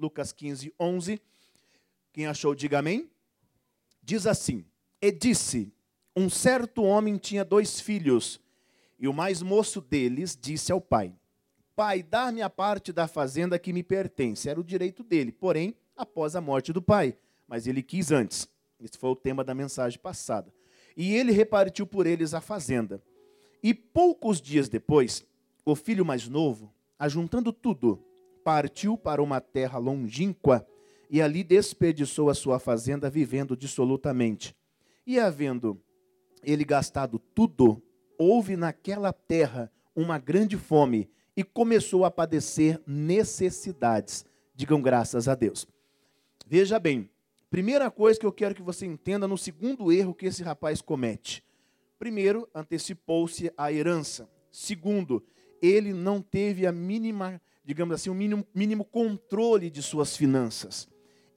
Lucas 15, 11. Quem achou, diga amém. Diz assim: E disse, um certo homem tinha 2 filhos, e o mais moço deles disse ao pai: Pai, dá-me a parte da fazenda que me pertence. Era o direito dele, porém, após a morte do pai. Mas ele quis antes. Esse foi o tema da mensagem passada. E ele repartiu por eles a fazenda. E poucos dias depois, o filho mais novo, ajuntando tudo, partiu para uma terra longínqua e ali desperdiçou a sua fazenda vivendo dissolutamente. E havendo ele gastado tudo, houve naquela terra uma grande fome e começou a padecer necessidades. Digam graças a Deus. Veja bem, primeira coisa que eu quero que você entenda no segundo erro que esse rapaz comete. Primeiro, antecipou-se a herança. Segundo, ele não teve a mínima, digamos assim, o mínimo controle de suas finanças.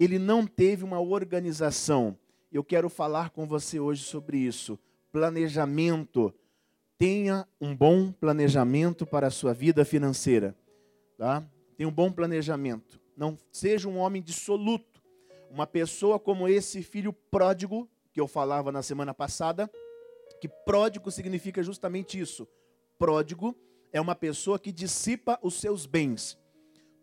Ele não teve uma organização. Eu quero falar com você hoje sobre isso. Planejamento. Tenha um bom planejamento para a sua vida financeira. Tá? Tenha um bom planejamento. Não seja um homem dissoluto. Uma pessoa como esse filho pródigo, que eu falava na semana passada, que pródigo significa justamente isso. Pródigo é uma pessoa que dissipa os seus bens.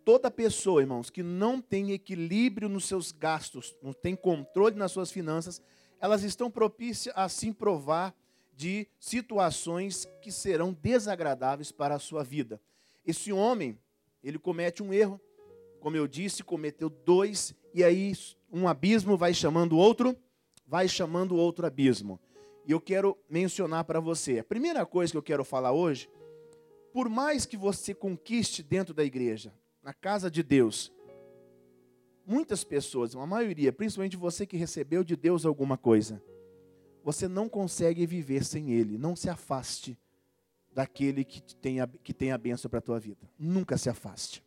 Toda pessoa, irmãos, que não tem equilíbrio nos seus gastos, não tem controle nas suas finanças, elas estão propícias a se provar de situações que serão desagradáveis para a sua vida. Esse homem, ele comete um erro, como eu disse, cometeu 2, e aí um abismo vai chamando outro abismo. E eu quero mencionar para você, a primeira coisa que eu quero falar hoje, por mais que você conquiste dentro da igreja, na casa de Deus, muitas pessoas, uma maioria, principalmente você que recebeu de Deus alguma coisa, você não consegue viver sem Ele. Não se afaste daquele que tem a bênção para a tua vida. Nunca se afaste.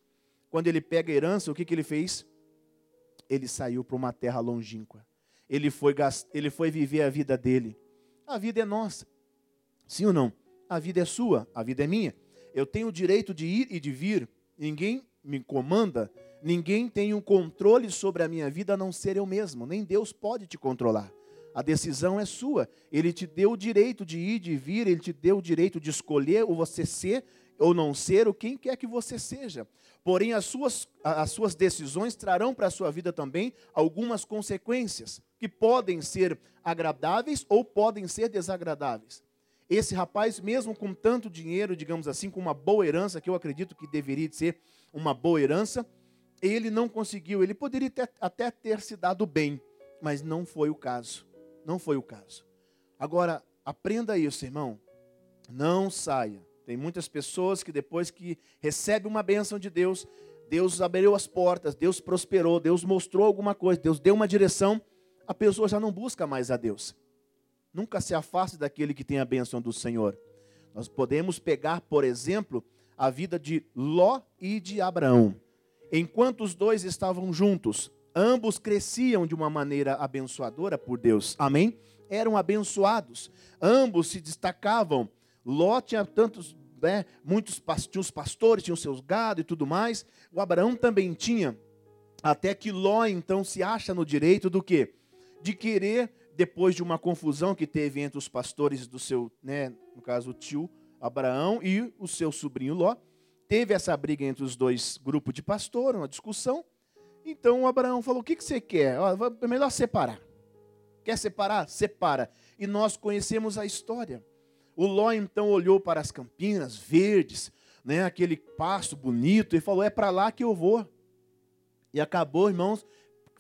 Quando ele pega a herança, o que ele fez? Ele saiu para uma terra longínqua. Ele foi viver a vida dele. A vida é nossa. Sim ou não? A vida é sua, a vida é minha. Eu tenho o direito de ir e de vir. Ninguém me comanda. Ninguém tem um controle sobre a minha vida a não ser eu mesmo. Nem Deus pode te controlar. A decisão é sua. Ele te deu o direito de ir, de vir, ele te deu o direito de escolher ou você ser ou não ser, ou quem quer que você seja. Porém, as suas decisões trarão para a sua vida também algumas consequências, que podem ser agradáveis ou podem ser desagradáveis. Esse rapaz, mesmo com tanto dinheiro, digamos assim, com uma boa herança, que eu acredito que deveria ser uma boa herança, ele não conseguiu, ele poderia até ter se dado bem, mas não foi o caso. Não foi o caso. Agora, aprenda isso, irmão. Não saia. Tem muitas pessoas que depois que recebe uma bênção de Deus, Deus abriu as portas, Deus prosperou, Deus mostrou alguma coisa, Deus deu uma direção, a pessoa já não busca mais a Deus. Nunca se afaste daquele que tem a bênção do Senhor. Nós podemos pegar, por exemplo, a vida de Ló e de Abraão. Enquanto os dois estavam juntos, ambos cresciam de uma maneira abençoadora por Deus. Amém? Eram abençoados. Ambos se destacavam. Ló tinha tantos, tinha os pastores, tinham seus gado e tudo mais. O Abraão também tinha. Até que Ló, então, se acha no direito do quê? De querer, depois de uma confusão que teve entre os pastores do seu, no caso, o tio Abraão e o seu sobrinho Ló, teve essa briga entre os dois grupos de pastor, uma discussão. Então o Abraão falou: o que você quer? É melhor separar. Quer separar? Separa. E nós conhecemos a história. O Ló então olhou para as campinas verdes, aquele pasto bonito, e falou: é para lá que eu vou. E acabou, irmãos,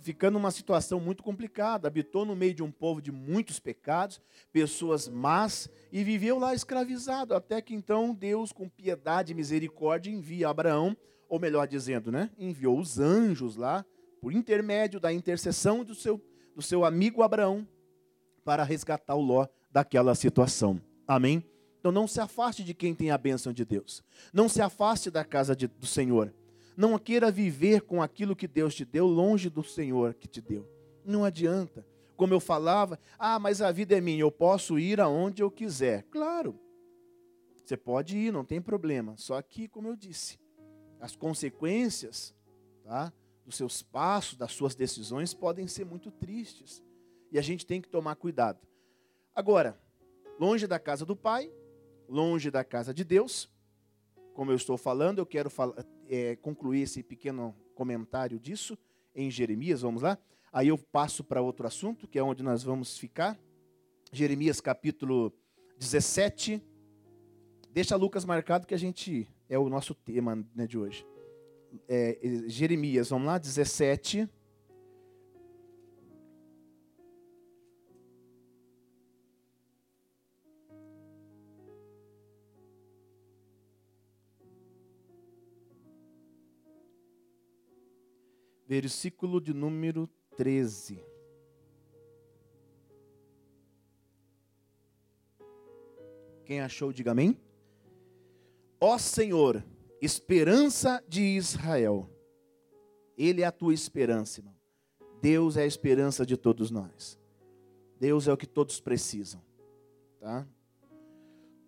ficando numa situação muito complicada. Habitou no meio de um povo de muitos pecados, pessoas más, e viveu lá escravizado. Até que então Deus, com piedade e misericórdia, envia Abraão, ou melhor dizendo, enviou os anjos lá, por intermédio da intercessão do seu amigo Abraão, para resgatar o Ló daquela situação. Amém? Então não se afaste de quem tem a bênção de Deus. Não se afaste da casa do Senhor. Não queira viver com aquilo que Deus te deu longe do Senhor que te deu. Não adianta. Como eu falava, mas a vida é minha, eu posso ir aonde eu quiser. Claro, você pode ir, não tem problema. Só que, como eu disse, as consequências, dos seus passos, das suas decisões, podem ser muito tristes. E a gente tem que tomar cuidado. Agora, longe da casa do Pai, longe da casa de Deus, como eu estou falando, eu quero concluir esse pequeno comentário disso em Jeremias, vamos lá? Aí eu passo para outro assunto, que é onde nós vamos ficar. Jeremias capítulo 17. Deixa Lucas marcado que a gente é o nosso tema, né, de hoje. Jeremias, vamos lá, 17. Versículo de número 13. Quem achou, diga amém. Ó Senhor, esperança de Israel. Ele é a tua esperança, irmão. Deus é a esperança de todos nós. Deus é o que todos precisam. Tá?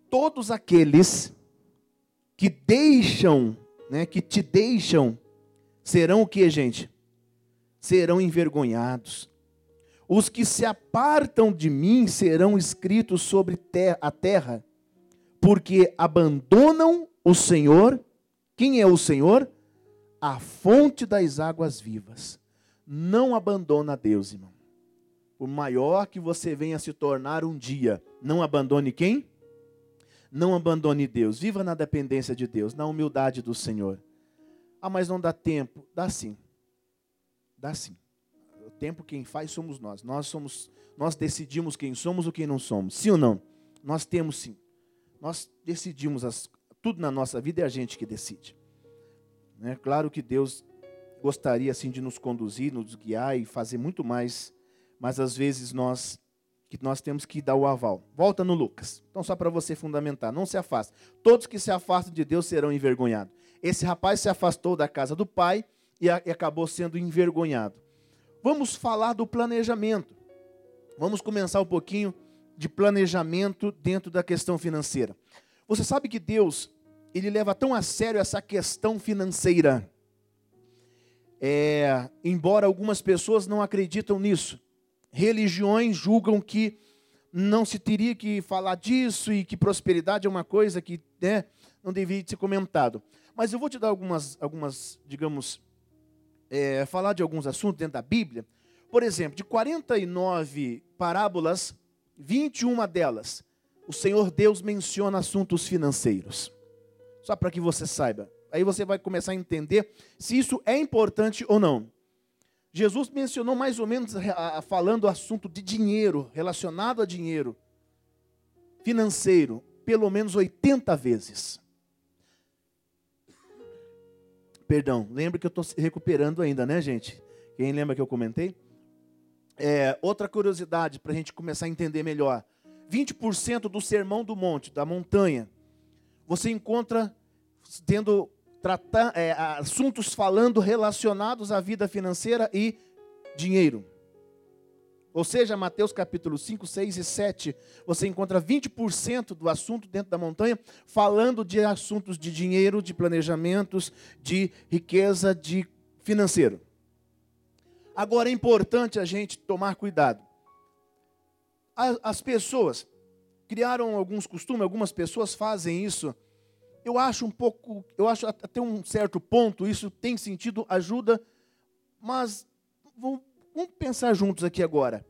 Todos aqueles que deixam, né, que te deixam, serão o que, gente? Serão envergonhados. Os que se apartam de mim serão escritos sobre a terra, porque abandonam o Senhor. Quem é o Senhor? A fonte das águas vivas. Não abandona Deus, irmão. Por maior que você venha se tornar um dia, não abandone quem? Não abandone Deus. Viva na dependência de Deus, na humildade do Senhor. Ah, mas não dá tempo. Dá sim. Dá sim. O tempo quem faz somos nós. Nós decidimos quem somos ou quem não somos. Sim ou não? Nós temos sim. Nós decidimos tudo na nossa vida, é a gente que decide. Né? Claro que Deus gostaria assim de nos conduzir, nos guiar e fazer muito mais, mas às vezes nós temos que dar o aval. Volta no Lucas. Então só para você fundamentar, não se afaste. Todos que se afastam de Deus serão envergonhados. Esse rapaz se afastou da casa do pai e acabou sendo envergonhado. Vamos falar do planejamento. Vamos começar um pouquinho de planejamento dentro da questão financeira. Você sabe que Deus, Ele leva tão a sério essa questão financeira. Embora algumas pessoas não acreditam nisso. Religiões julgam que não se teria que falar disso e que prosperidade é uma coisa que, né, não deveria ser comentado. Mas eu vou te dar algumas digamos, falar de alguns assuntos dentro da Bíblia. Por exemplo, de 49 parábolas, 21 delas, o Senhor Deus menciona assuntos financeiros. Só para que você saiba. Aí você vai começar a entender se isso é importante ou não. Jesus mencionou mais ou menos, falando assunto de dinheiro, relacionado a dinheiro financeiro, pelo menos 80 vezes. Perdão, lembra que eu estou recuperando ainda, né, gente? Quem lembra que eu comentei? Outra curiosidade, para a gente começar a entender melhor. 20% do Sermão do Monte, da montanha, você encontra assuntos falando relacionados à vida financeira e dinheiro. Ou seja, Mateus capítulo 5, 6 e 7, você encontra 20% do assunto dentro da montanha, falando de assuntos de dinheiro, de planejamentos, de riqueza, de financeiro. Agora é importante a gente tomar cuidado. As pessoas criaram alguns costumes, algumas pessoas fazem isso. Eu acho até um certo ponto, isso tem sentido, ajuda, mas vamos pensar juntos aqui agora.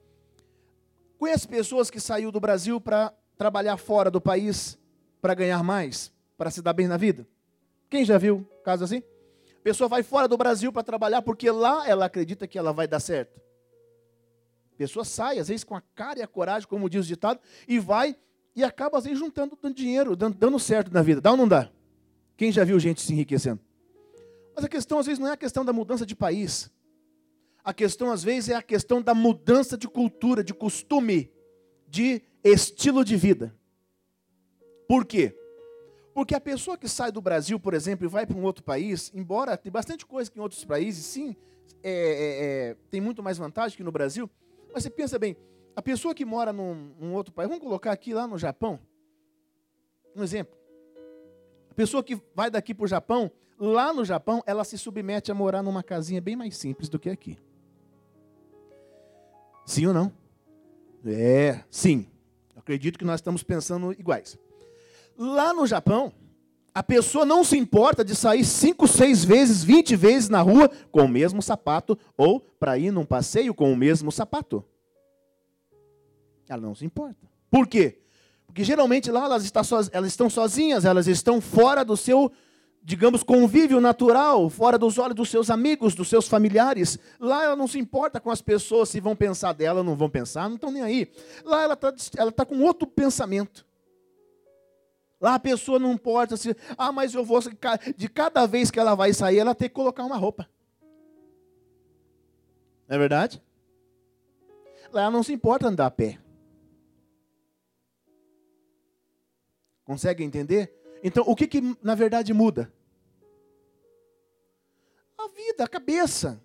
Conhece pessoas que saíram do Brasil para trabalhar fora do país, para ganhar mais, para se dar bem na vida? Quem já viu caso assim? A pessoa vai fora do Brasil para trabalhar porque lá ela acredita que ela vai dar certo. A pessoa sai, às vezes com a cara e a coragem, como diz o ditado, e vai e acaba, às vezes, juntando dinheiro, dando certo na vida. Dá ou não dá? Quem já viu gente se enriquecendo? Mas a questão, às vezes, não é a questão da mudança de país. A questão, às vezes, é a questão da mudança de cultura, de costume, de estilo de vida. Por quê? Porque a pessoa que sai do Brasil, por exemplo, e vai para um outro país, embora tem bastante coisa que em outros países, sim, tem muito mais vantagem que no Brasil, mas você pensa bem, a pessoa que mora num outro país, vamos colocar aqui lá no Japão, um exemplo. A pessoa que vai daqui para o Japão, Lá no Japão, ela se submete a morar numa casinha bem mais simples do que aqui. Sim ou não? Sim. Acredito que nós estamos pensando iguais. Lá no Japão, a pessoa não se importa de sair 5, 6 vezes, 20 vezes na rua com o mesmo sapato, ou para ir num passeio com o mesmo sapato. Ela não se importa. Por quê? Porque geralmente lá elas estão sozinhas, elas estão fora do seu, digamos, convívio natural, fora dos olhos dos seus amigos, dos seus familiares. Lá ela não se importa com as pessoas, se vão pensar dela ou não vão pensar, não estão nem aí. Lá ela tá com outro pensamento. Lá a pessoa não importa se, mas eu vou, de cada vez que ela vai sair, ela tem que colocar uma roupa. Não é verdade? Lá ela não se importa andar a pé. Consegue entender? Então, o que na verdade muda? A vida, a cabeça.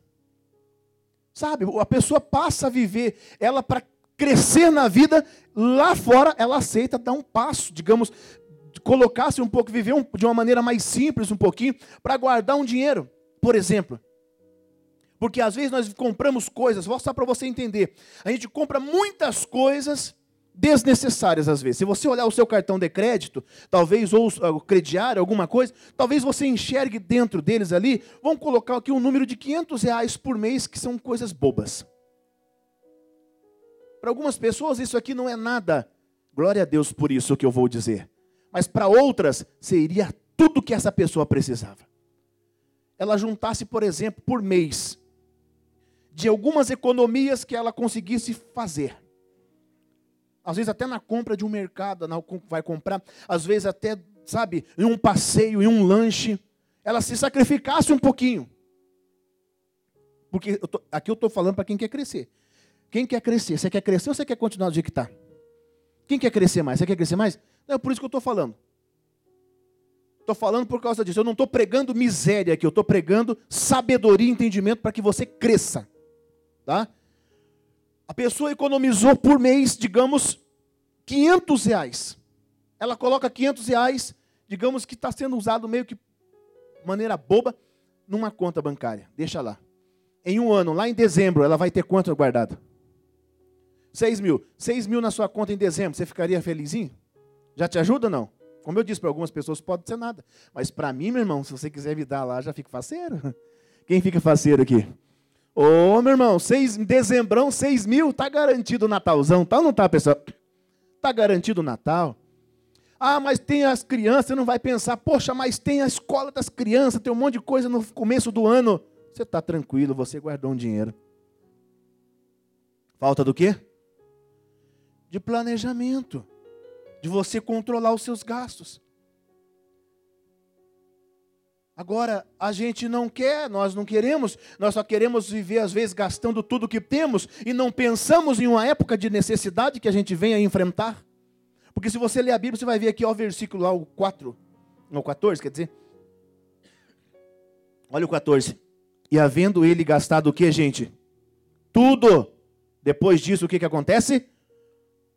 Sabe, a pessoa passa a viver, ela para crescer na vida, lá fora ela aceita dar um passo, digamos, colocar-se um pouco, viver de uma maneira mais simples um pouquinho, para guardar um dinheiro, por exemplo. Porque às vezes nós compramos coisas, vou mostrar para você entender, a gente compra muitas coisas desnecessárias às vezes. Se você olhar o seu cartão de crédito, talvez, ou o crediário, alguma coisa, talvez você enxergue dentro deles ali, vamos colocar aqui um número de R$500 por mês, que são coisas bobas. Para algumas pessoas isso aqui não é nada, glória a Deus por isso que eu vou dizer. Mas para outras, seria tudo que essa pessoa precisava. Ela juntasse, por exemplo, por mês, de algumas economias que ela conseguisse fazer. Às vezes até na compra de um mercado, vai comprar, às vezes até, sabe, em um passeio, em um lanche, ela se sacrificasse um pouquinho. Porque aqui eu estou falando para quem quer crescer. Quem quer crescer? Você quer crescer ou você quer continuar do jeito que está? Quem quer crescer mais? Você quer crescer mais? Não, é por isso que eu estou falando. Estou falando por causa disso. Eu não estou pregando miséria aqui, eu estou pregando sabedoria e entendimento para que você cresça. Tá? A pessoa economizou por mês, digamos, R$500. Ela coloca R$500, digamos que está sendo usado meio que de maneira boba, numa conta bancária. Deixa lá. Em um ano, lá em dezembro, ela vai ter quanto guardado? 6 mil. 6 mil na sua conta em dezembro, você ficaria felizinho? Já te ajuda ou não? Como eu disse, para algumas pessoas pode ser nada. Mas para mim, meu irmão, se você quiser me dar lá, já fico faceiro. Quem fica faceiro aqui? Ô, meu irmão, dezembrão, 6 mil, tá garantido o Natalzão, tá ou não tá, pessoal? Tá garantido o Natal. Mas tem as crianças, você não vai pensar, poxa, mas tem a escola das crianças, tem um monte de coisa no começo do ano. Você está tranquilo, você guardou um dinheiro. Falta do quê? De planejamento. De você controlar os seus gastos. Agora, a gente não quer, nós não queremos, nós só queremos viver, às vezes, gastando tudo que temos e não pensamos em uma época de necessidade que a gente venha enfrentar. Porque se você ler a Bíblia, você vai ver aqui, ó, o versículo lá, o 4, não, o 14, quer dizer. Olha o 14. E havendo ele gastado o que, gente? Tudo. Depois disso, o que acontece?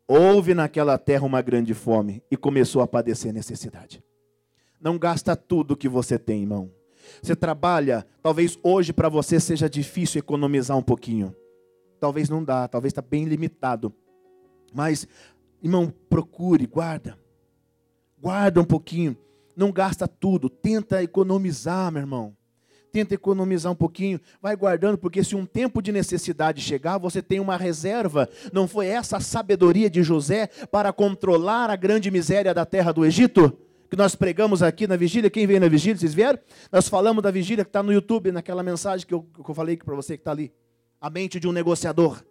Houve naquela terra uma grande fome e começou a padecer necessidade. Não gasta tudo que você tem, irmão. Você trabalha, talvez hoje para você seja difícil economizar um pouquinho. Talvez não dá, talvez está bem limitado. Mas, irmão, procure, guarda. Guarda um pouquinho. Não gasta tudo, tenta economizar, meu irmão. Tenta economizar um pouquinho, vai guardando, porque se um tempo de necessidade chegar, você tem uma reserva. Não foi essa a sabedoria de José para controlar a grande miséria da terra do Egito? Que nós pregamos aqui na vigília. Quem veio na vigília, vocês vieram? Nós falamos da vigília que está no YouTube, naquela mensagem que eu falei para você que está ali. A mente de um negociador.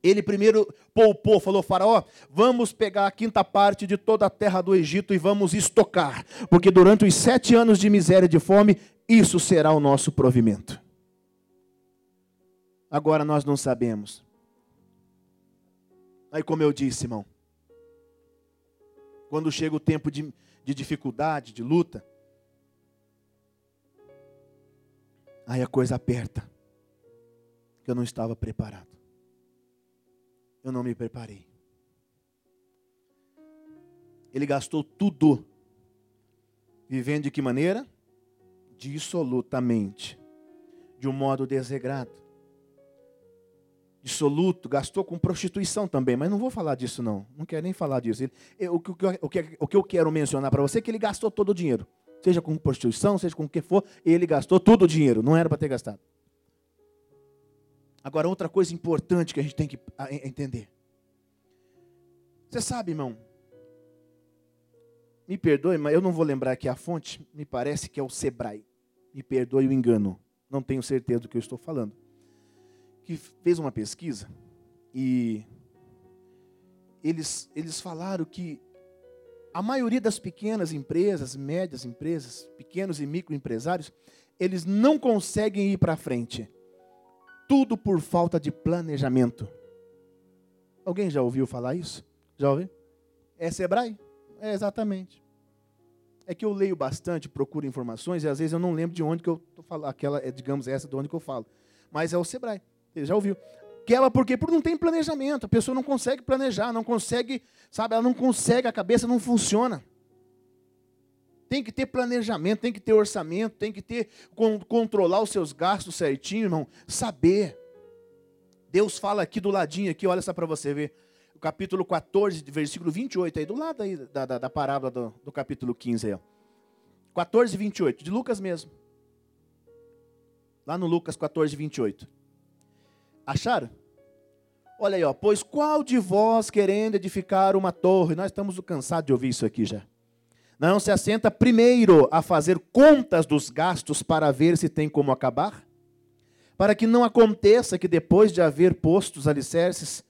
Ele primeiro poupou, falou, faraó, vamos pegar a quinta parte de toda a terra do Egito e vamos estocar. Porque durante os 7 anos de miséria e de fome, isso será o nosso provimento. Agora nós não sabemos. Aí como eu disse, irmão, quando chega o tempo de dificuldade, de luta, aí a coisa aperta. Que eu não estava preparado. Eu não me preparei. Ele gastou tudo. Vivendo de que maneira? dissolutamente, de um modo desregrado. Dissoluto, gastou com prostituição também, mas não vou falar disso não quero nem falar disso. O que eu quero mencionar para você é que ele gastou todo o dinheiro, seja com prostituição, seja com o que for, ele gastou todo o dinheiro, não era para ter gastado. Agora, outra coisa importante que a gente tem que entender. Você sabe, irmão, me perdoe, mas eu não vou lembrar aqui a fonte, me parece que é o Sebrae. Me perdoe o engano, não tenho certeza do que eu estou falando. Que fez uma pesquisa e eles falaram que a maioria das pequenas empresas, médias empresas, pequenos e microempresários, eles não conseguem ir para frente. Tudo por falta de planejamento. Alguém já ouviu falar isso? Já ouviu? É Sebrae? É, exatamente. É que eu leio bastante, procuro informações, e às vezes eu não lembro de onde que eu estou falando. Aquela é, digamos, essa de onde que eu falo. Mas é o Sebrae. Você já ouviu? Por quê? Porque não tem planejamento. A pessoa não consegue planejar, não consegue, sabe? Ela não consegue, a cabeça não funciona. Tem que ter planejamento, tem que ter orçamento, tem que ter, controlar os seus gastos certinho, irmão. Saber. Deus fala aqui do ladinho, aqui, olha só para você ver. O capítulo 14, versículo 28, aí do lado aí da parábola do capítulo 15. Aí, ó. 14, 28, de Lucas mesmo. Lá no Lucas 14, 28. Acharam? Olha aí, ó. Pois qual de vós, querendo edificar uma torre, nós estamos cansados de ouvir isso aqui já. Não se assenta primeiro a fazer contas dos gastos para ver se tem como acabar? Para que não aconteça que depois de haver posto os alicerces,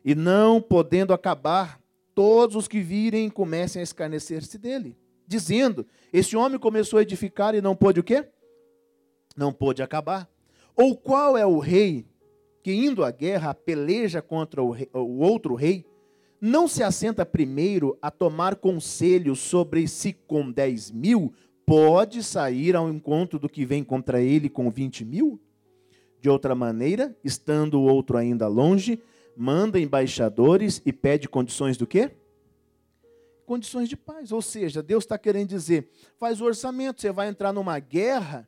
e não podendo acabar, todos os que virem comecem a escarnecer-se dele, dizendo, esse homem começou a edificar e não pôde o quê? Não pôde acabar. Ou qual é o rei que indo à guerra peleja contra o outro rei, não se assenta primeiro a tomar conselho sobre se com 10.000 pode sair ao encontro do que vem contra ele com 20.000? De outra maneira, estando o outro ainda longe, manda embaixadores e pede condições do quê? Condições de paz. Ou seja, Deus está querendo dizer, faz o orçamento, você vai entrar numa guerra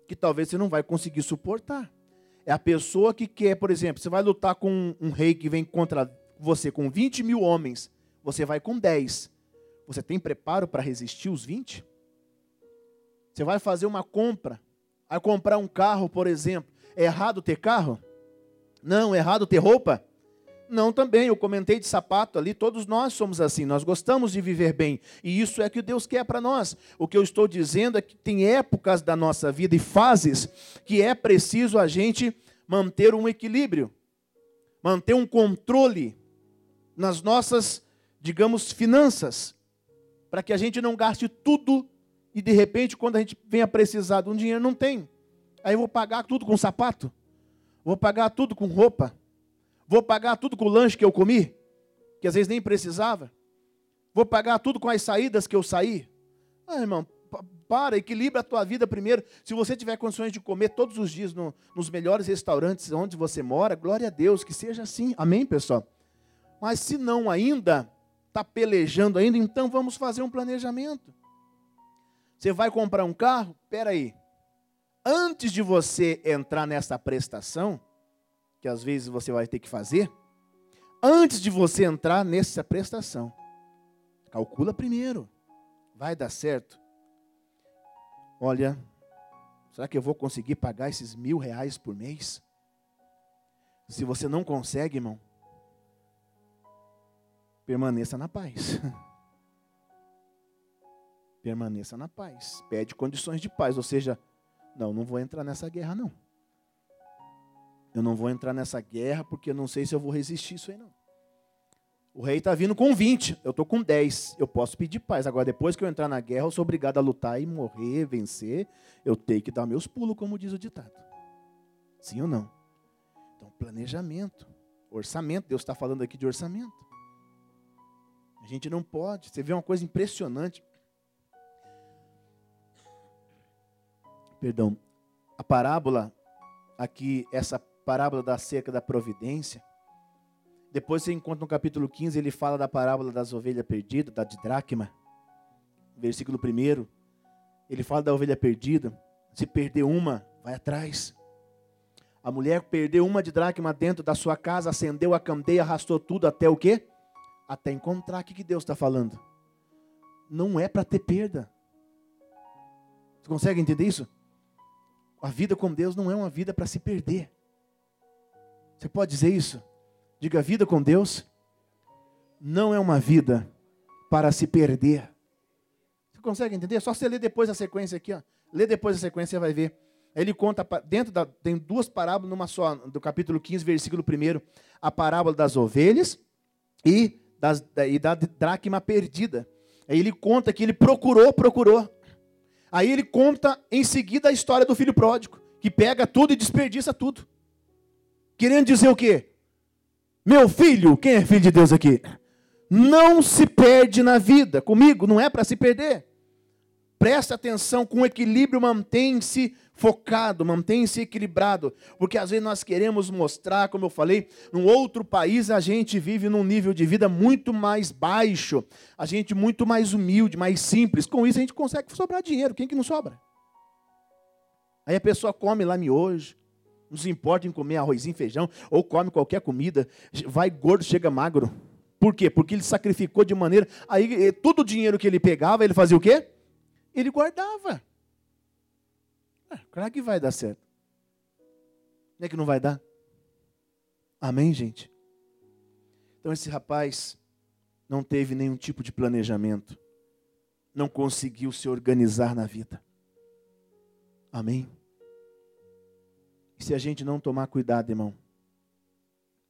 que talvez você não vai conseguir suportar. É a pessoa que quer, por exemplo, você vai lutar com um rei que vem contra você com 20.000 homens, você vai com 10. Você tem preparo para resistir os 20? Você vai fazer uma compra, vai comprar um carro, por exemplo. É errado ter carro? Não. É errado ter roupa? Não também. Eu comentei de sapato ali, todos nós somos assim, nós gostamos de viver bem. E isso é o que Deus quer para nós. O que eu estou dizendo é que tem épocas da nossa vida e fases que é preciso a gente manter um equilíbrio, manter um controle nas nossas, digamos, finanças, para que a gente não gaste tudo e de repente quando a gente venha precisar de um dinheiro não tem. Aí eu vou pagar tudo com sapato, vou pagar tudo com roupa, vou pagar tudo com o lanche que eu comi, que às vezes nem precisava, vou pagar tudo com as saídas que eu saí. Ah, irmão, equilibra a tua vida primeiro. Se você tiver condições de comer todos os dias nos melhores restaurantes onde você mora, glória a Deus, que seja assim, amém, pessoal? Mas se não ainda, está pelejando ainda, então vamos fazer um planejamento. Você vai comprar um carro? Espera aí. Antes de você entrar nessa prestação, que às vezes você vai ter que fazer, antes de você entrar nessa prestação, calcula primeiro. Vai dar certo? Olha, será que eu vou conseguir pagar esses R$1.000 por mês? Se você não consegue, irmão, permaneça na paz. Permaneça na paz. Pede condições de paz. Ou seja, não vou entrar nessa guerra, não. Eu não vou entrar nessa guerra porque eu não sei se eu vou resistir isso aí, não. O rei está vindo com 20, eu estou com 10. Eu posso pedir paz. Agora, depois que eu entrar na guerra, eu sou obrigado a lutar e morrer, vencer. Eu tenho que dar meus pulos, como diz o ditado. Sim ou não? Então, planejamento, orçamento. Deus está falando aqui de orçamento. A gente não pode. Você vê uma coisa impressionante. Perdão. A parábola, aqui, essa parábola da cerca da providência. Depois você encontra no capítulo 15, ele fala da parábola das ovelhas perdidas, da dracma. Versículo 1. Ele fala da ovelha perdida. Se perder uma, vai atrás. A mulher perdeu uma de dracma dentro da sua casa, acendeu a candeia, arrastou tudo até o quê? Até encontrar. O que Deus está falando? Não é para ter perda. Você consegue entender isso? A vida com Deus não é uma vida para se perder. Você pode dizer isso? Diga, a vida com Deus não é uma vida para se perder. Você consegue entender? Só você ler depois a sequência aqui, ó. Lê depois a sequência, você vai ver. Ele conta, tem duas parábolas numa só, do capítulo 15, versículo 1, a parábola das ovelhas e da dracma perdida. Aí ele conta que ele procurou. Aí ele conta em seguida a história do filho pródigo, que pega tudo e desperdiça tudo. Querendo dizer o quê? Meu filho, quem é filho de Deus aqui? Não se perde na vida. Comigo, não é para se perder. Presta atenção, com equilíbrio, mantém-se focado, mantém-se equilibrado. Porque às vezes nós queremos mostrar, como eu falei, num outro país a gente vive num nível de vida muito mais baixo. A gente muito mais humilde, mais simples. Com isso a gente consegue sobrar dinheiro. Quem que não sobra? Aí a pessoa come lá miojo, não se importa em comer arrozinho, feijão, ou come qualquer comida, vai gordo, chega magro. Por quê? Porque ele sacrificou de maneira... Aí todo o dinheiro que ele pegava, ele fazia o quê? Ele guardava. Claro que vai dar certo. Não é que não vai dar? Amém, gente? Então esse rapaz não teve nenhum tipo de planejamento. Não conseguiu se organizar na vida. Amém? E se a gente não tomar cuidado, irmão,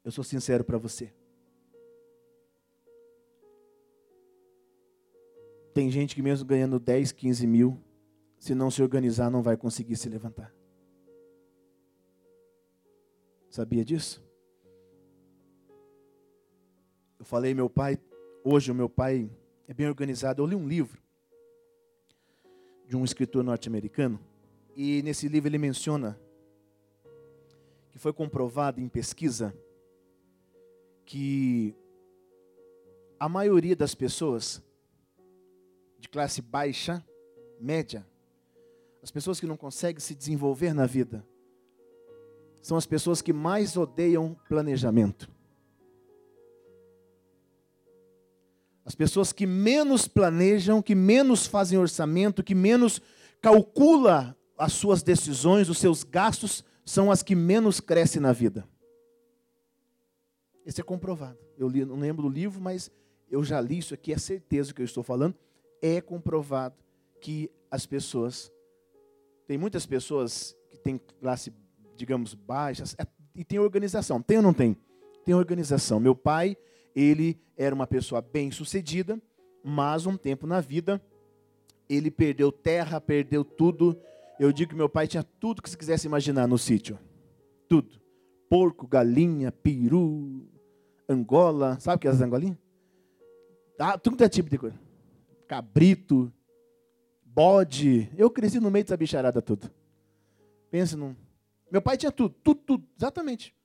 eu sou sincero para você. Tem gente que mesmo ganhando 10, 15 mil, se não se organizar, não vai conseguir se levantar. Sabia disso? Eu falei, hoje o meu pai é bem organizado. Eu li um livro de um escritor norte-americano, e nesse livro ele menciona que foi comprovado em pesquisa que a maioria das pessoas de classe baixa, média, as pessoas que não conseguem se desenvolver na vida, são as pessoas que mais odeiam planejamento. As pessoas que menos planejam, que menos fazem orçamento, que menos calcula as suas decisões, os seus gastos, são as que menos crescem na vida. Isso é comprovado. Eu não lembro do livro, mas eu já li isso aqui, é certeza que eu estou falando. É comprovado que as pessoas, tem muitas pessoas que têm classe, digamos, baixa, e tem organização. Tem ou não tem? Tem organização. Meu pai, ele era uma pessoa bem-sucedida, mas um tempo na vida, ele perdeu terra, perdeu tudo. Eu digo que meu pai tinha tudo que se quisesse imaginar no sítio. Tudo. Porco, galinha, peru, angola. Sabe o que é as angolinhas? Tudo é tipo de coisa. Cabrito, bode. Eu cresci no meio dessa bicharada tudo. Pensa num... Meu pai tinha tudo, exatamente.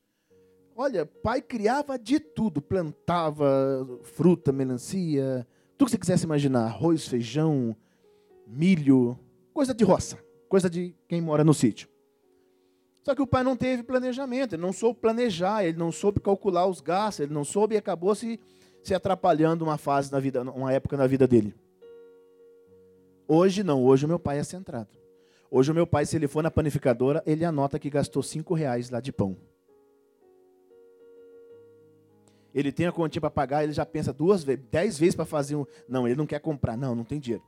Olha, pai criava de tudo. Plantava fruta, melancia, tudo que você quisesse imaginar. Arroz, feijão, milho, coisa de roça. Coisa de quem mora no sítio. Só que o pai não teve planejamento, ele não soube planejar, ele não soube calcular os gastos, ele não soube e acabou se atrapalhando uma época na vida dele. Hoje não, hoje o meu pai é centrado. Hoje o meu pai, se ele for na panificadora, ele anota que gastou R$5 lá de pão. Ele tem a continha para pagar, ele já pensa 10 vezes para fazer um... Não, ele não quer comprar, não tem dinheiro.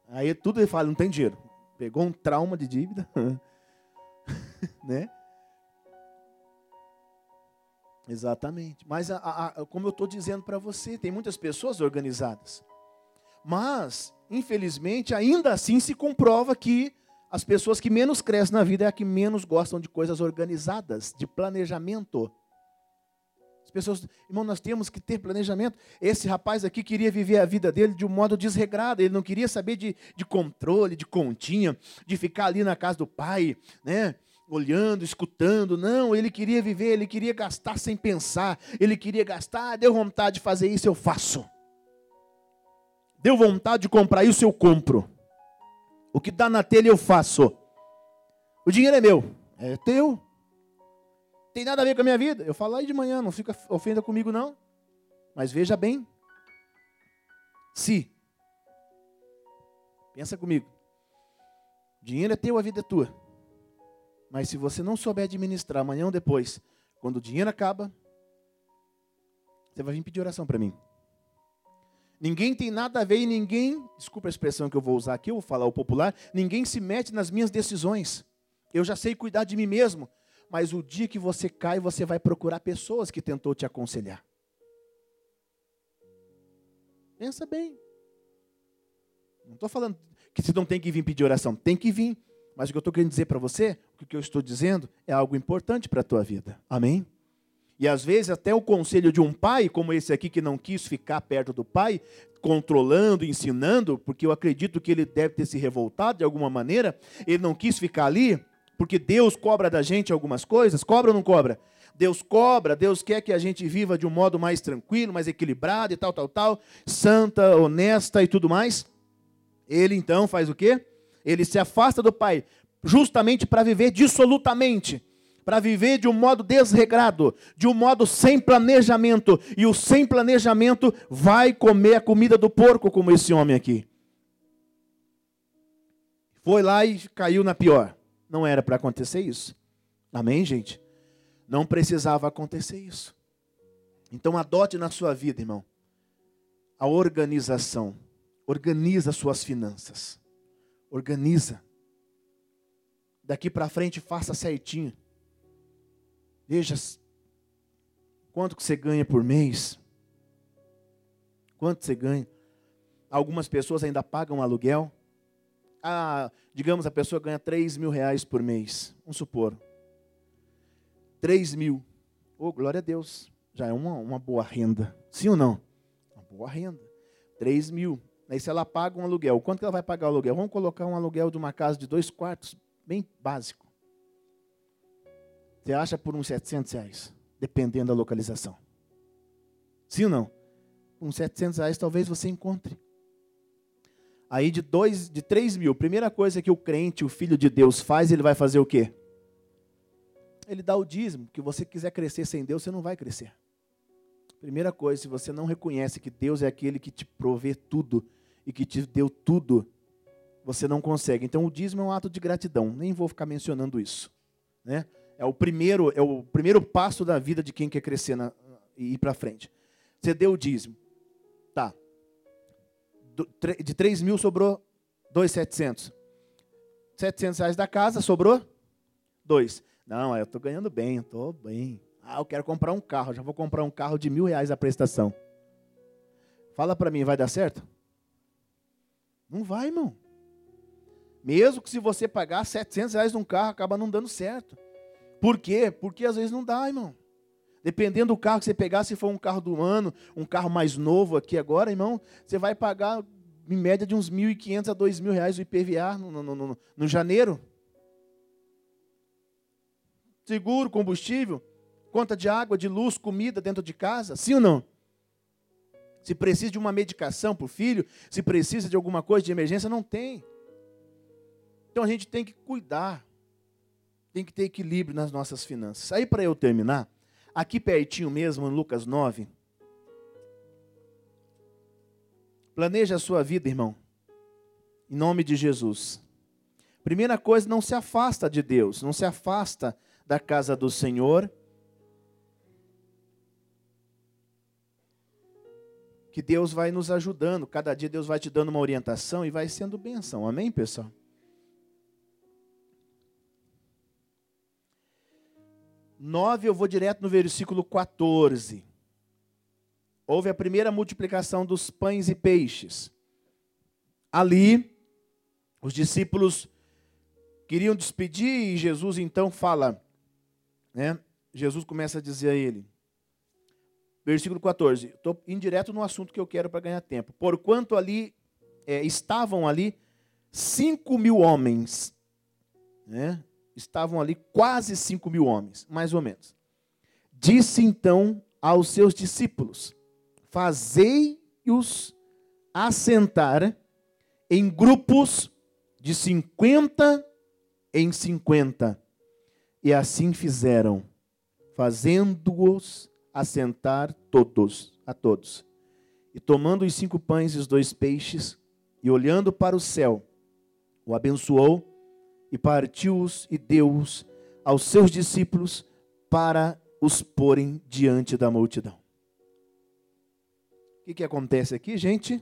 Aí tudo ele fala, não tem dinheiro. Pegou um trauma de dívida, né? Exatamente. Mas, como eu estou dizendo para você, tem muitas pessoas organizadas. Mas, infelizmente, ainda assim se comprova que as pessoas que menos crescem na vida é a que menos gostam de coisas organizadas, de planejamento. As pessoas, irmão, nós temos que ter planejamento. Esse rapaz aqui queria viver a vida dele de um modo desregrado. Ele não queria saber de controle, de continha, de ficar ali na casa do pai, né? Olhando, escutando. Não, ele queria viver, ele queria gastar sem pensar. Ele queria gastar, deu vontade de fazer isso, eu faço. Deu vontade de comprar isso, eu compro. O que dá na telha eu faço. O dinheiro é meu. É teu. Tem nada a ver com a minha vida. Eu falo aí de manhã, não fica ofenda comigo não. Mas veja bem. Se. Pensa comigo. Dinheiro é teu, a vida é tua. Mas se você não souber administrar amanhã ou depois, quando o dinheiro acaba, você vai vir pedir oração para mim. Ninguém tem nada a ver e ninguém, desculpa a expressão que eu vou usar aqui, eu vou falar o popular, ninguém se mete nas minhas decisões. Eu já sei cuidar de mim mesmo, mas o dia que você cai, você vai procurar pessoas que tentou te aconselhar. Pensa bem. Não estou falando que você não tem que vir pedir oração, tem que vir. Mas o que eu estou querendo dizer para você, o que eu estou dizendo, é algo importante para a tua vida. Amém? E às vezes até o conselho de um pai, como esse aqui que não quis ficar perto do pai, controlando, ensinando, porque eu acredito que ele deve ter se revoltado de alguma maneira, ele não quis ficar ali, porque Deus cobra da gente algumas coisas, cobra ou não cobra? Deus cobra, Deus quer que a gente viva de um modo mais tranquilo, mais equilibrado e tal, santa, honesta e tudo mais. Ele então faz o quê? Ele se afasta do pai, justamente para viver dissolutamente, para viver de um modo desregrado, de um modo sem planejamento. E o sem planejamento vai comer a comida do porco, como esse homem aqui. Foi lá e caiu na pior. Não era para acontecer isso. Amém, gente? Não precisava acontecer isso. Então adote na sua vida, irmão, a organização. Organiza suas finanças. Organiza. Daqui para frente faça certinho. Veja quanto que você ganha por mês. Quanto você ganha. Algumas pessoas ainda pagam aluguel. Digamos, a pessoa ganha 3 mil reais por mês. Vamos supor. 3 mil. Oh, glória a Deus. Já é uma boa renda. Sim ou não? Uma boa renda. 3 mil. Aí se ela paga um aluguel, quanto que ela vai pagar o aluguel? Vamos colocar um aluguel de uma casa de 2 quartos, bem básico. Você acha por uns 700 reais, dependendo da localização. Sim ou não? Com uns 700 reais talvez você encontre. Aí de 3 mil, primeira coisa que o crente, o filho de Deus faz, ele vai fazer o quê? Ele dá o dízimo, que você quiser crescer sem Deus, você não vai crescer. Primeira coisa, se você não reconhece que Deus é aquele que te provê tudo e que te deu tudo, você não consegue. Então o dízimo é um ato de gratidão, nem vou ficar mencionando isso, né? É o primeiro passo da vida de quem quer crescer e ir para frente. Você deu o dízimo. Tá. De 3 mil sobrou 2.700. 700 reais da casa, sobrou 2. Não, eu estou ganhando bem, estou bem. Eu quero comprar um carro, já vou comprar um carro de R$1.000 a prestação. Fala para mim, vai dar certo? Não vai, irmão. Mesmo que se você pagar R$700 num carro, acaba não dando certo. Por quê? Porque às vezes não dá, irmão. Dependendo do carro que você pegar, se for um carro do ano, um carro mais novo aqui agora, irmão, você vai pagar em média de uns R$1.500 a R$2.000 o IPVA no janeiro. Seguro, combustível, conta de água, de luz, comida dentro de casa, sim ou não? Se precisa de uma medicação para o filho, se precisa de alguma coisa de emergência, não tem. Então a gente tem que cuidar, tem que ter equilíbrio nas nossas finanças. Aí para eu terminar, aqui pertinho mesmo, em Lucas 9, planeja a sua vida, irmão, em nome de Jesus. Primeira coisa, não se afasta de Deus, não se afasta da casa do Senhor. Que Deus vai nos ajudando, cada dia Deus vai te dando uma orientação e vai sendo bênção. Amém, pessoal? Eu vou direto no versículo 14. Houve a primeira multiplicação dos pães e peixes. Ali, os discípulos queriam despedir e Jesus então fala, né? Jesus começa a dizer a ele, versículo 14, estou indo direto no assunto que eu quero para ganhar tempo. Porquanto ali, estavam ali 5.000 homens, né? Estavam ali quase 5.000 homens, mais ou menos. Disse então aos seus discípulos, fazei-os assentar em grupos de 50 em 50. E assim fizeram, fazendo-os assentar a todos. E tomando os 5 pães e os 2 peixes, e olhando para o céu, o abençoou, e partiu-os e deu-os aos seus discípulos para os porem diante da multidão. O que acontece aqui, gente?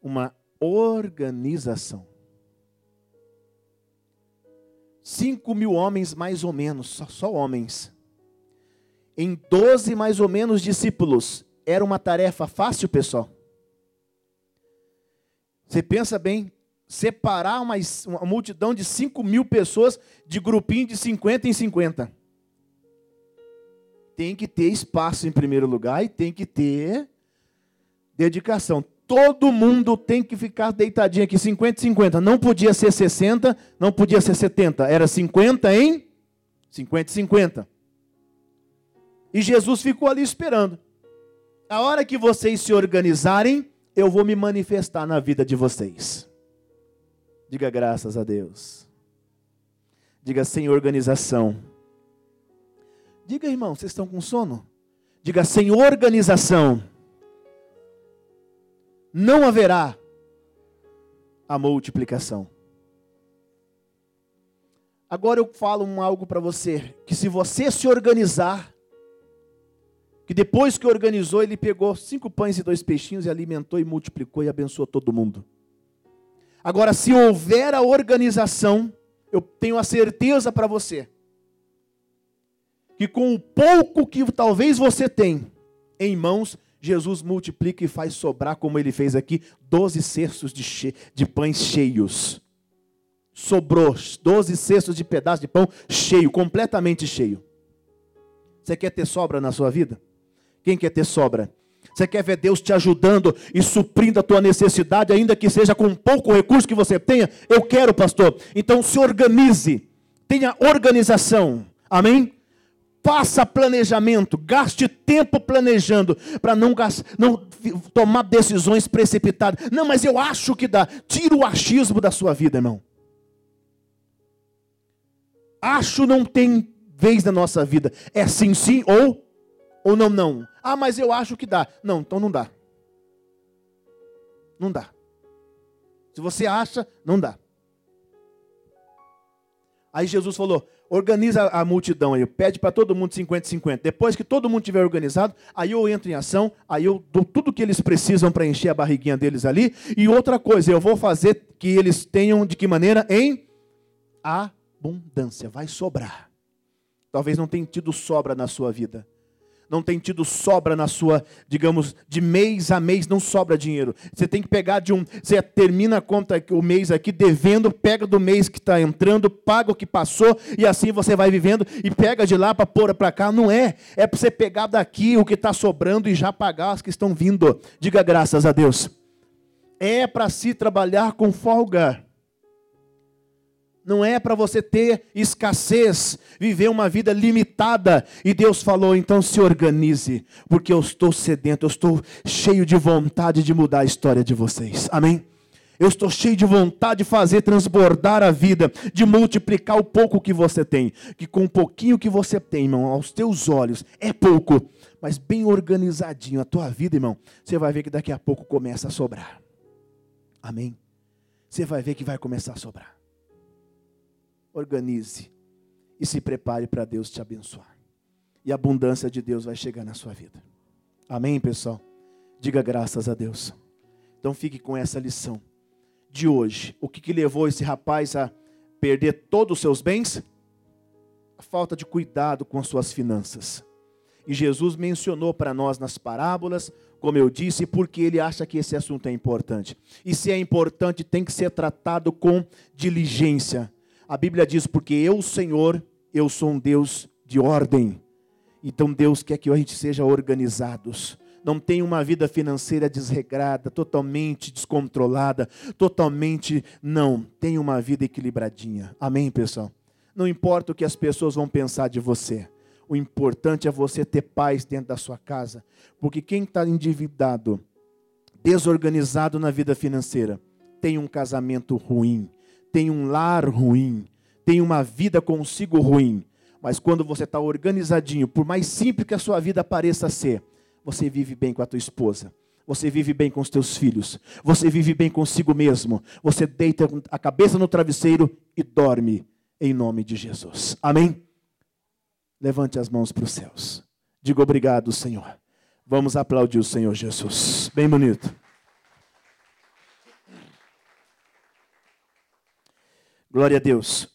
Uma organização. 5.000 homens, mais ou menos, só homens. Em 12, mais ou menos, discípulos. Era uma tarefa fácil, pessoal? Você pensa bem, separar uma multidão de 5.000 pessoas de grupinho de 50 em 50. Tem que ter espaço em primeiro lugar e tem que ter dedicação. Todo mundo tem que ficar deitadinho aqui, 50 em 50. Não podia ser 60, não podia ser 70. Era 50 em 50 e 50. E Jesus ficou ali esperando. A hora que vocês se organizarem, eu vou me manifestar na vida de vocês. Diga graças a Deus. Diga sem organização. Diga, irmão, vocês estão com sono? Diga sem organização. Não haverá a multiplicação. Agora eu falo algo para você, que se você se organizar, que depois que organizou, ele pegou 5 pães e 2 peixinhos e alimentou e multiplicou e abençoou todo mundo. Agora, se houver a organização, eu tenho a certeza para você, que com o pouco que talvez você tem em mãos, Jesus multiplica e faz sobrar, como ele fez aqui, 12 cestos de pães cheios. Sobrou 12 cestos de pedaço de pão cheio, completamente cheio. Você quer ter sobra na sua vida? Quem quer ter sobra? Você quer ver Deus te ajudando e suprindo a tua necessidade, ainda que seja com pouco recurso que você tenha? Eu quero, pastor. Então se organize, tenha organização. Amém? Faça planejamento, gaste tempo planejando, para não tomar decisões precipitadas. Não, mas eu acho que dá. Tira o achismo da sua vida, irmão. Acho não tem vez na nossa vida. É sim, sim ou não, não. Ah, mas eu acho que dá. Não, então não dá. Não dá. Se você acha, não dá. Aí Jesus falou, organiza a multidão aí, pede para todo mundo 50-50. Depois que todo mundo tiver organizado, aí eu entro em ação, aí eu dou tudo que eles precisam para encher a barriguinha deles ali. E outra coisa, eu vou fazer que eles tenham de que maneira? Em abundância, vai sobrar. Talvez não tenha tido sobra na sua vida. Não tem tido sobra na sua, digamos, de mês a mês, não sobra dinheiro. Você tem que pegar você termina a conta, o mês aqui, devendo, pega do mês que está entrando, paga o que passou, e assim você vai vivendo, e pega de lá para pôr para cá. Não é para você pegar daqui o que está sobrando e já pagar as que estão vindo. Diga graças a Deus. É para se trabalhar com folga. Não é para você ter escassez, viver uma vida limitada. E Deus falou, então se organize, porque eu estou sedento, eu estou cheio de vontade de mudar a história de vocês. Amém? Eu estou cheio de vontade de fazer transbordar a vida, de multiplicar o pouco que você tem. Que com o pouquinho que você tem, irmão, aos teus olhos, é pouco, mas bem organizadinho a tua vida, irmão, você vai ver que daqui a pouco começa a sobrar. Amém? Você vai ver que vai começar a sobrar. Organize e se prepare para Deus te abençoar. E a abundância de Deus vai chegar na sua vida. Amém, pessoal? Diga graças a Deus. Então fique com essa lição de hoje. O que levou esse rapaz a perder todos os seus bens? A falta de cuidado com as suas finanças. E Jesus mencionou para nós nas parábolas, como eu disse, porque ele acha que esse assunto é importante. E se é importante, tem que ser tratado com diligência. A Bíblia diz, porque eu, Senhor, eu sou um Deus de ordem. Então Deus quer que a gente seja organizados. Não tenha uma vida financeira desregrada, totalmente descontrolada, não. Tenha uma vida equilibradinha. Amém, pessoal? Não importa o que as pessoas vão pensar de você. O importante é você ter paz dentro da sua casa. Porque quem está endividado, desorganizado na vida financeira, tem um casamento ruim, tem um lar ruim, tem uma vida consigo ruim. Mas quando você está organizadinho, por mais simples que a sua vida pareça ser, você vive bem com a tua esposa, você vive bem com os teus filhos, você vive bem consigo mesmo, você deita a cabeça no travesseiro e dorme em nome de Jesus. Amém? Levante as mãos para os céus. Diga obrigado, Senhor. Vamos aplaudir o Senhor Jesus. Bem bonito. Glória a Deus.